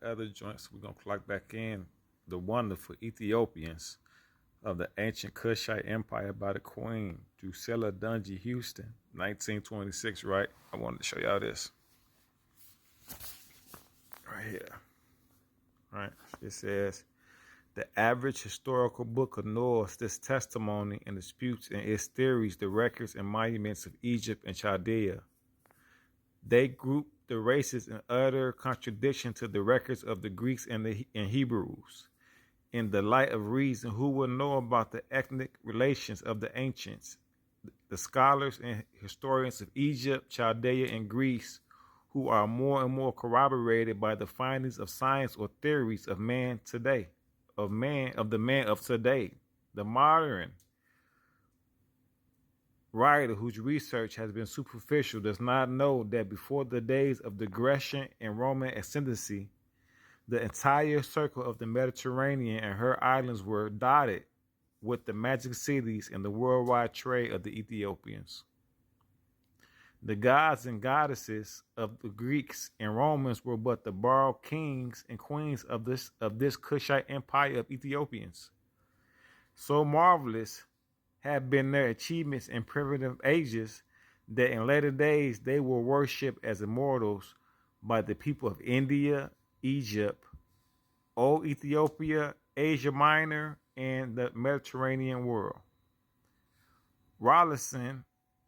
other joints. We're going to clock back in the wonderful Ethiopians of the ancient Cushite Empire by the Queen, Drusilla Dunjee Houston, 1926, right? I wanted to show y'all this. Right here. Right. It says, the average historical book ignores this testimony and disputes in its theories the records and monuments of Egypt and Chaldea. They group the races in utter contradiction to the records of the Greeks and Hebrews. In the light of reason, who will know about the ethnic relations of the ancients, the scholars and historians of Egypt, Chaldea, and Greece, who are more and more corroborated by the findings of science or theories of man today, of the man of today. The modern writer whose research has been superficial does not know that before the days of the Grecian and Roman ascendency, the entire circle of the Mediterranean and her islands were dotted with the magic cities and the worldwide trade of the Ethiopians. The gods and goddesses of the Greeks and Romans were but the borrowed kings and queens of this Cushite empire of Ethiopians. So marvelous have been their achievements in primitive ages that in later days they were worshipped as immortals by the people of India, Egypt, Old Ethiopia, Asia Minor, and the Mediterranean world. Rawlinson,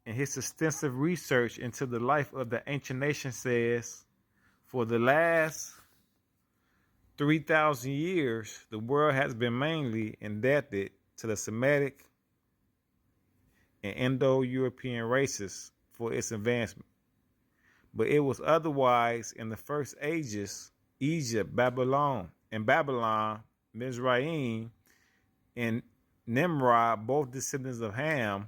in his extensive research into the life of the ancient nation, says, for the last 3,000 years, the world has been mainly indebted to the Semitic and Indo-European races for its advancement. But it was otherwise in the first ages. Egypt, Babylon, Mizraim, and Nimrod, both descendants of Ham,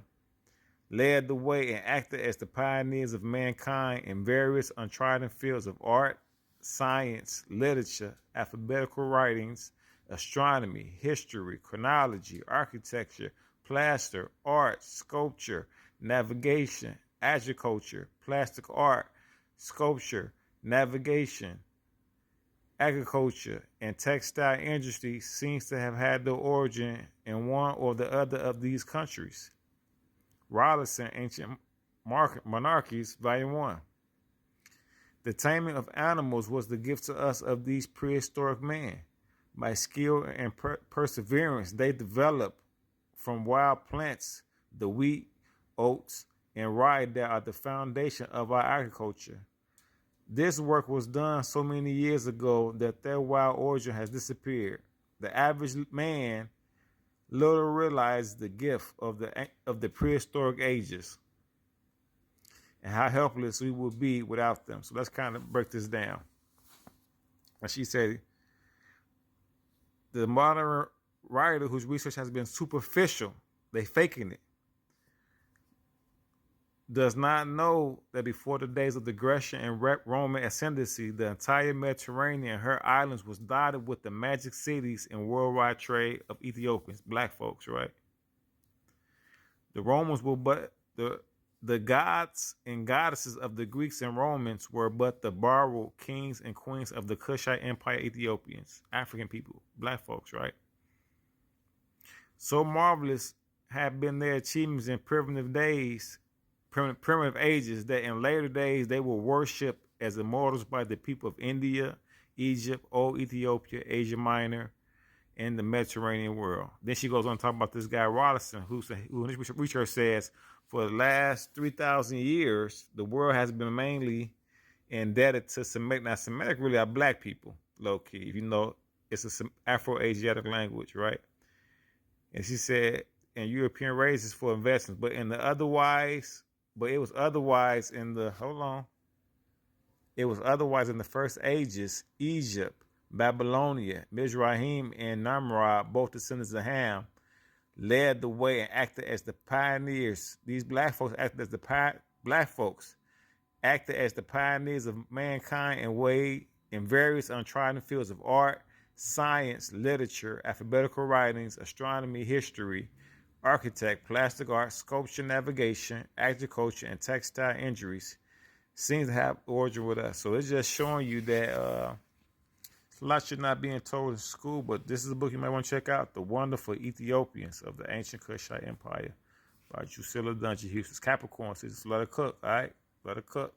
led the way and acted as the pioneers of mankind in various untrodden fields of art, science, literature, alphabetical writings, astronomy, history, chronology, architecture, plaster, art, sculpture, navigation, agriculture, plastic art, sculpture, navigation, agriculture, and textile industry seems to have had their origin in one or the other of these countries. Rawlinson, Ancient Monarchies, Volume 1. The taming of animals was the gift to us of these prehistoric men. By skill and perseverance, they developed from wild plants the wheat, oats, and rye that are the foundation of our agriculture. This work was done so many years ago that their wild origin has disappeared. The average man little realized the gift of the prehistoric ages and how helpless we would be without them. So let's kind of break this down. And she said, the modern writer whose research has been superficial, they faking it, does not know that before the days of the Grecian and Roman ascendancy, the entire Mediterranean and her islands was dotted with the magic cities and worldwide trade of Ethiopians, black folks, right? The Romans were but the gods and goddesses of the Greeks and Romans were but the borrowed kings and queens of the Cushite Empire Ethiopians, African people, black folks, right? So marvelous have been their achievements in primitive ages that in later days they were worshipped as immortals by the people of India, Egypt, Old Ethiopia, Asia Minor, and the Mediterranean world. Then she goes on to talk about this guy Rawlinson, who in his research says, for the last 3,000 years, the world has been mainly indebted to Semitic. Now, Semitic really are black people, low key. If you know, it's an Afro-Asiatic language, right? And she said, and European races for investments, but it was otherwise in the first ages. Egypt, Babylonia, Mizraim, and Nimrod, both descendants of Ham, led the way and acted as the pioneers. These black folks acted as the pioneers of mankind and way in various untrodden fields of art, science, literature, alphabetical writings, astronomy, history, architect, plastic art, sculpture, navigation, agriculture, and textile industries seems to have origin with us. So it's just showing you that A lot you're not being told in school, but this is a book you might want to check out. The Wonderful Ethiopians of the Ancient Cushite Empire by Drusilla Dunjee. Houston's Capricorn says, let her cook, all right? Let her cook.